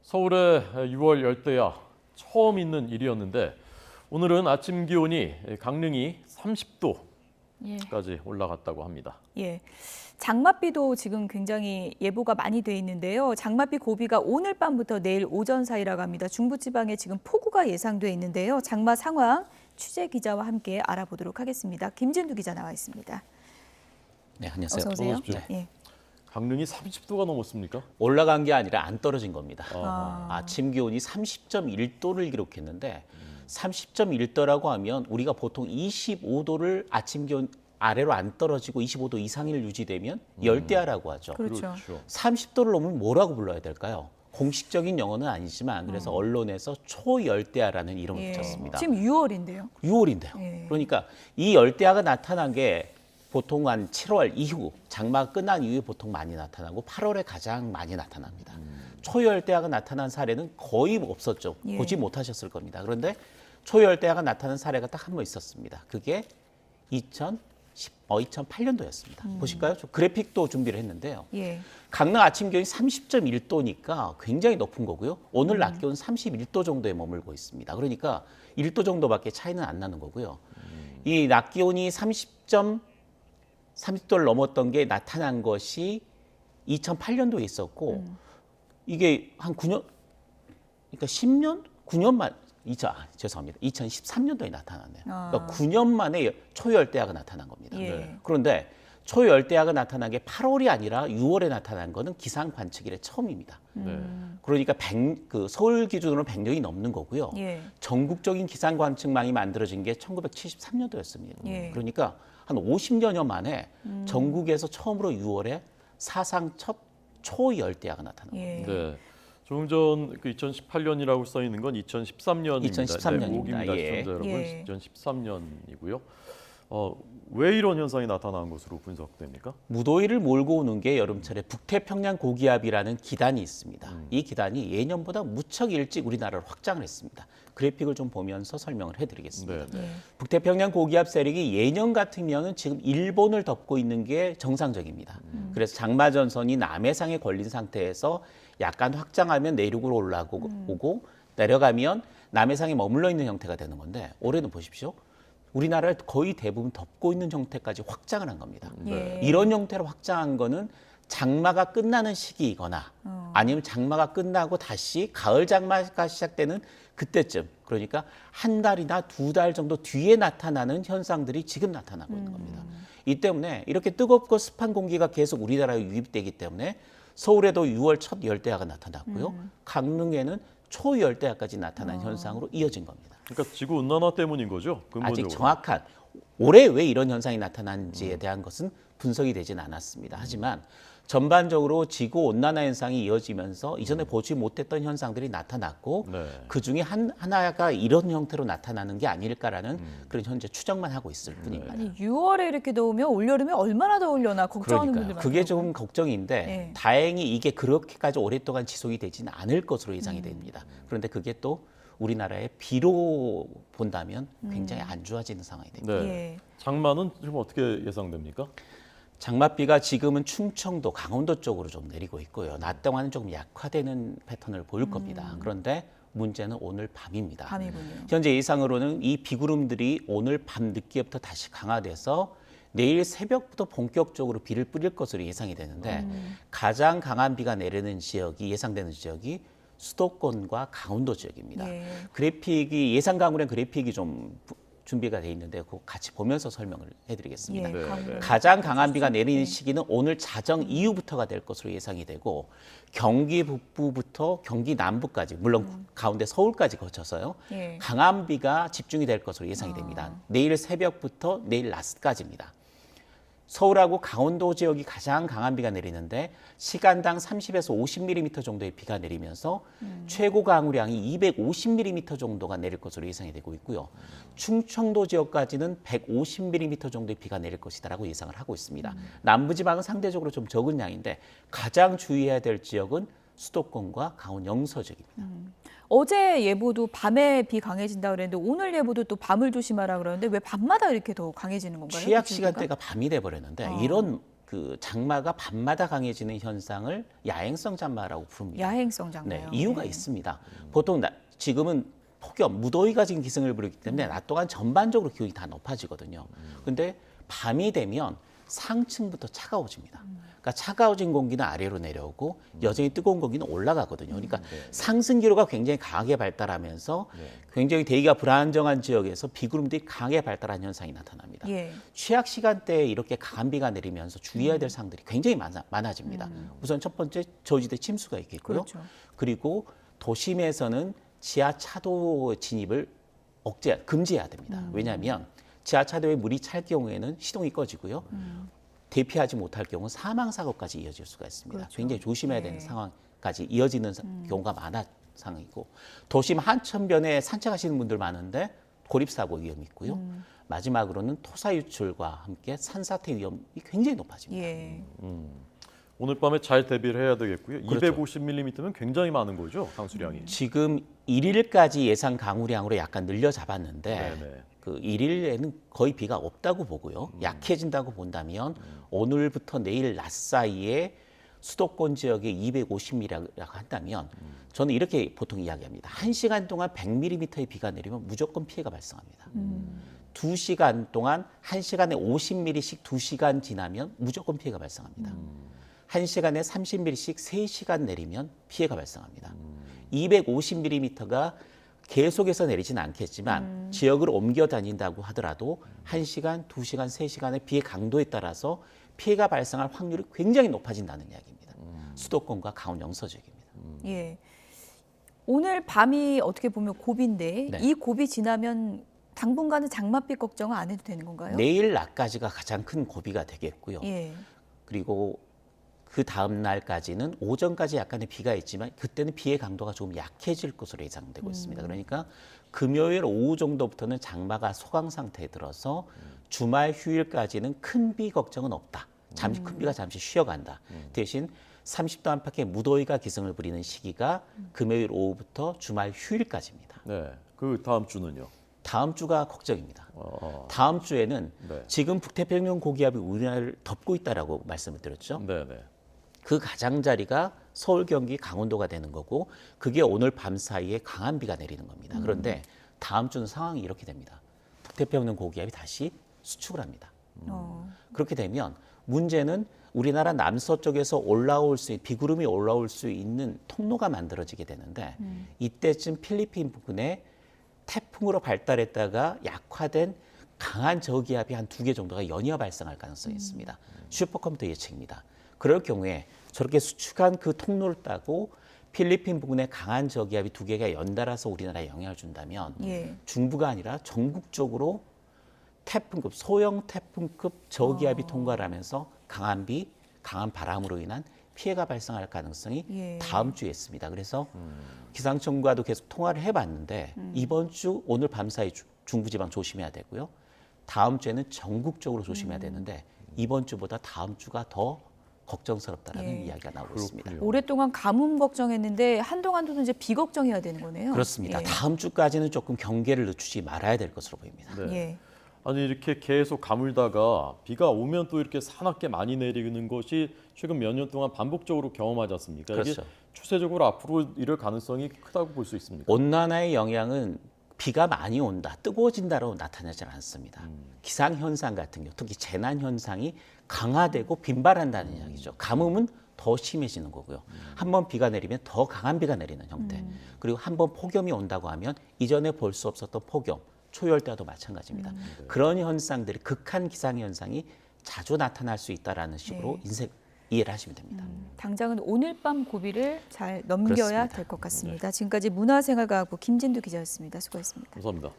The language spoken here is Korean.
서울의 6월 열대야 처음 있는 일이었는데 오늘은 아침 기온이 강릉이 30도까지 올라갔다고 합니다. 예. 장맛비도 지금 굉장히 예보가 많이 돼 있는데요. 장맛비 고비가 오늘 밤부터 내일 오전 사이라고 합니다. 중부지방에 지금 폭우가 예상돼 있는데요. 장마 상황 취재 기자와 함께 알아보도록 하겠습니다. 김진두 기자 나와 있습니다. 네, 안녕하세요. 어서 오세요. 네. 예. 강릉이 30도가 넘었습니까? 올라간 게 아니라 안 떨어진 겁니다. 아. 아침 기온이 30.1도를 기록했는데 30.1도라고 하면 우리가 보통 25도를 아침 기온 아래로 안 떨어지고 25도 이상일 유지되면 열대야라고 하죠. 그렇죠. 30도를 넘으면 뭐라고 불러야 될까요? 공식적인 영어는 아니지만 그래서 언론에서 초열대야라는 이름을 예. 붙였습니다. 지금 6월인데요. 6월인데요. 예. 그러니까 이 열대야가 나타난 게 보통 한 7월 이후, 장마가 끝난 이후에 보통 많이 나타나고 8월에 가장 많이 나타납니다. 초열대야가 나타난 사례는 거의 없었죠. 예. 보지 못하셨을 겁니다. 그런데 초열대야가 나타난 사례가 딱 한 번 있었습니다. 그게 2008년도였습니다. 보실까요? 저 그래픽도 준비를 했는데요. 예. 강릉 아침 기온이 30.1도니까 굉장히 높은 거고요. 오늘 낮 기온 31도 정도에 머물고 있습니다. 그러니까 1도 정도밖에 차이는 안 나는 거고요. 이 낮 기온이 30도를 넘었던 게 나타난 것이 2008년도에 있었고 이게 한 9년, 그러니까 10년? 9년 만, 죄송합니다. 2013년도에 나타났네요. 그러니까 9년 만에 초열대야가 나타난 겁니다. 예. 네. 그런데 초열대야가 나타난 게 8월이 아니라 6월에 나타난 거는 기상 관측 이래 처음입니다. 네. 그러니까 서울 기준으로 100년이 넘는 거고요. 예. 전국적인 기상 관측망이 만들어진 게 1973년도였습니다. 예. 그러니까 한 50여년 만에 전국에서 처음으로 6월에 사상 첫 초열대야가 나타난 겁니다. 예. 네. 조금 전 2018년이라고 써 있는 건 2013년입니다. 2013 년입니다. 오기입니다, 예. 시청자 여러분. 예. 2013년이고요. 왜 이런 현상이 나타난 것으로 분석됩니까? 무더위를 몰고 오는 게 여름철에 북태평양 고기압이라는 기단이 있습니다. 이 기단이 예년보다 무척 일찍 우리나라를 확장을 했습니다. 그래픽을 좀 보면서 설명을 해드리겠습니다. 네. 예. 북태평양 고기압 세력이 예년 같으면 지금 일본을 덮고 있는 게 정상적입니다. 그래서 장마전선이 남해상에 걸린 상태에서 약간 확장하면 내륙으로 올라오고 내려가면 남해상에 머물러 있는 형태가 되는 건데 올해는 보십시오. 우리나라를 거의 대부분 덮고 있는 형태까지 확장을 한 겁니다. 예. 이런 형태로 확장한 거는 장마가 끝나는 시기이거나 아니면 장마가 끝나고 다시 가을 장마가 시작되는 그때쯤, 그러니까 한 달이나 두 달 정도 뒤에 나타나는 현상들이 지금 나타나고 있는 겁니다. 이 때문에 이렇게 뜨겁고 습한 공기가 계속 우리나라에 유입되기 때문에 서울에도 6월 첫 열대야가 나타났고요. 강릉에는 초열대야까지 나타난 현상으로 이어진 겁니다. 그러니까 지구 온난화 때문인 거죠? 근본적으로. 아직 정확한 올해 왜 이런 현상이 나타난지에 대한 것은 분석이 되진 않았습니다. 하지만 전반적으로 지구 온난화 현상이 이어지면서 이전에 보지 못했던 현상들이 나타났고 네. 그중에 하나가 이런 형태로 나타나는 게 아닐까라는 그런 현재 추정만 하고 있을 뿐입니다. 아니 6월에 이렇게 더우면 올여름에 얼마나 더우려나 걱정하는 분들 그러니까요. 그게 많더라고요. 좀 걱정인데 네. 다행히 이게 그렇게까지 오랫동안 지속이 되지는 않을 것으로 예상이 됩니다. 그런데 그게 또 우리나라의 비로 본다면 굉장히 안 좋아지는 상황이 됩니다. 네. 예. 장마는 좀 어떻게 예상됩니까? 장맛비가 지금은 충청도, 강원도 쪽으로 좀 내리고 있고요. 낮 동안은 조금 약화되는 패턴을 보일 겁니다. 그런데 문제는 오늘 밤입니다. 밤이군요. 현재 예상으로는 이 비구름들이 오늘 밤 늦게부터 다시 강화돼서 내일 새벽부터 본격적으로 비를 뿌릴 것으로 예상이 되는데 가장 강한 비가 내리는 지역이 예상되는 지역이 수도권과 강원도 지역입니다. 예. 그래픽이 예상 강우량 그래픽이 좀 준비가 돼 있는데 그거 같이 보면서 설명을 해드리겠습니다. 예. 네, 강릉. 네. 가장 강한 비가 내리는 시기는 오늘 자정 이후부터가 될 것으로 예상이 되고 경기 북부부터 경기 남부까지 물론 가운데 서울까지 거쳐서요. 예. 강한 비가 집중이 될 것으로 예상이 됩니다. 내일 새벽부터 내일 낮까지입니다. 서울하고 강원도 지역이 가장 강한 비가 내리는데 시간당 30에서 50mm 정도의 비가 내리면서 최고 강우량이 250mm 정도가 내릴 것으로 예상이 되고 있고요. 충청도 지역까지는 150mm 정도의 비가 내릴 것이다라고 예상을 하고 있습니다. 남부지방은 상대적으로 좀 적은 양인데 가장 주의해야 될 지역은 수도권과 강원 영서 지역입니다. 어제 예보도 밤에 비 강해진다 그랬는데 오늘 예보도 또 밤을 조심하라 그러는데 왜 밤마다 이렇게 더 강해지는 건가요? 취약 그 주기가? 시간대가 밤이 돼 버렸는데 이런 그 장마가 밤마다 강해지는 현상을 야행성 장마라고 부릅니다. 야행성 장마요. 네, 이유가 있습니다. 보통 지금은 폭염, 무더위가 지금 기승을 부르기 때문에 낮 동안 전반적으로 기온이 다 높아지거든요. 근데 밤이 되면 상층부터 차가워집니다. 그러니까 차가워진 공기는 아래로 내려오고 여전히 뜨거운 공기는 올라가거든요. 그러니까 상승 기로가 굉장히 강하게 발달하면서 굉장히 대기가 불안정한 지역에서 비구름들이 강하게 발달한 현상이 나타납니다. 예. 취약 시간대에 이렇게 강한 비가 내리면서 주의해야 될 사항들이 굉장히 많아집니다. 우선 첫 번째 저지대 침수가 있겠고요. 그렇죠. 그리고 도심에서는 지하 차도 진입을 금지해야 됩니다. 왜냐하면 지하 차도에 물이 찰 경우에는 시동이 꺼지고요. 대피하지 못할 경우 사망 사고까지 이어질 수가 있습니다. 그렇죠. 굉장히 조심해야 되는 네. 상황까지 이어지는 경우가 많은 상황이고 도심 한천변에 산책하시는 분들 많은데 고립 사고 위험이 있고요. 마지막으로는 토사 유출과 함께 산사태 위험이 굉장히 높아집니다. 예. 오늘 밤에 잘 대비를 해야 되겠고요. 그렇죠. 250mm면 굉장히 많은 거죠, 강수량이. 지금 1일까지 예상 강우량으로 약간 늘려 잡았는데 네네. 그 1일에는 거의 비가 없다고 보고요. 약해진다고 본다면 오늘부터 내일 낮 사이에 수도권 지역에 250mm라고 한다면 저는 이렇게 보통 이야기합니다. 1시간 동안 100mm의 비가 내리면 무조건 피해가 발생합니다. 2시간 동안 1시간에 50mm씩 2시간 지나면 무조건 피해가 발생합니다. 1시간에 30mm씩 3시간 내리면 피해가 발생합니다. 250mm가 계속해서 내리지는 않겠지만 지역을 옮겨 다닌다고 하더라도 1시간, 2시간, 3시간의 비의 강도에 따라서 피해가 발생할 확률이 굉장히 높아진다는 이야기입니다. 수도권과 강원 영서 지역입니다. 예. 오늘 밤이 어떻게 보면 고비인데 네. 이 고비 지나면 당분간은 장맛비 걱정은 안 해도 되는 건가요? 내일 낮까지가 가장 큰 고비가 되겠고요. 예. 그리고 그 다음 날까지는 오전까지 약간의 비가 있지만 그때는 비의 강도가 조금 약해질 것으로 예상되고 있습니다. 그러니까 금요일 오후 정도부터는 장마가 소강 상태에 들어서 주말 휴일까지는 큰 비 걱정은 없다. 잠시 큰 비가 잠시 쉬어간다. 대신 30도 안팎의 무더위가 기승을 부리는 시기가 금요일 오후부터 주말 휴일까지입니다. 네. 그 다음 주는요. 다음 주가 걱정입니다. 다음 주에는 네. 지금 북태평양 고기압이 우리나라를 덮고 있다라고 말씀을 드렸죠. 네네. 그 가장자리가 서울, 경기, 강원도가 되는 거고 그게 오늘 밤 사이에 강한 비가 내리는 겁니다. 그런데 다음 주는 상황이 이렇게 됩니다. 북태평양 고기압이 다시 수축을 합니다. 그렇게 되면 문제는 우리나라 남서쪽에서 비구름이 올라올 수 있는 통로가 만들어지게 되는데 이때쯤 필리핀 부근에 태풍으로 발달했다가 약화된 강한 저기압이 한 2개 정도가 연이어 발생할 가능성이 있습니다. 슈퍼컴퓨터 예측입니다. 그럴 경우에 저렇게 수축한 그 통로를 따고 필리핀 부근에 강한 저기압이 2개가 연달아서 우리나라에 영향을 준다면 예. 중부가 아니라 전국적으로 태풍급, 소형 태풍급 저기압이 통과를 하면서 강한 비, 강한 바람으로 인한 피해가 발생할 가능성이 예. 다음 주에 있습니다. 그래서 기상청과도 계속 통화를 해봤는데 이번 주 오늘 밤 사이 중부지방 조심해야 되고요. 다음 주에는 전국적으로 조심해야 되는데 이번 주보다 다음 주가 더 걱정스럽다라는 예. 이야기가 나오고 있습니다. 오랫동안 가뭄 걱정했는데 한동안도 이제 비 걱정해야 되는 거네요. 그렇습니다. 예. 다음 주까지는 조금 경계를 늦추지 말아야 될 것으로 보입니다. 네. 예. 아니 이렇게 계속 가물다가 비가 오면 또 이렇게 사납게 많이 내리는 것이 최근 몇 년 동안 반복적으로 경험하지 않습니까? 그렇죠. 이게 추세적으로 앞으로 이럴 가능성이 크다고 볼 수 있습니까? 온난화의 영향은 비가 많이 온다, 뜨거워진다로 나타나지 않습니다. 기상현상 같은 경우, 특히 재난현상이 강화되고 빈발한다는 이야기죠. 가뭄은 더 심해지는 거고요. 한번 비가 내리면 더 강한 비가 내리는 형태. 그리고 한번 폭염이 온다고 하면 이전에 볼 수 없었던 폭염, 초열대와도 마찬가지입니다. 그런 현상들이 극한 기상현상이 자주 나타날 수 있다는 식으로 이해를 하시면 됩니다. 당장은 오늘 밤 고비를 잘 넘겨야 그렇습니다. 될 것 같습니다. 지금까지 문화생활과학부 김진두 기자였습니다. 수고했습니다. 감사합니다.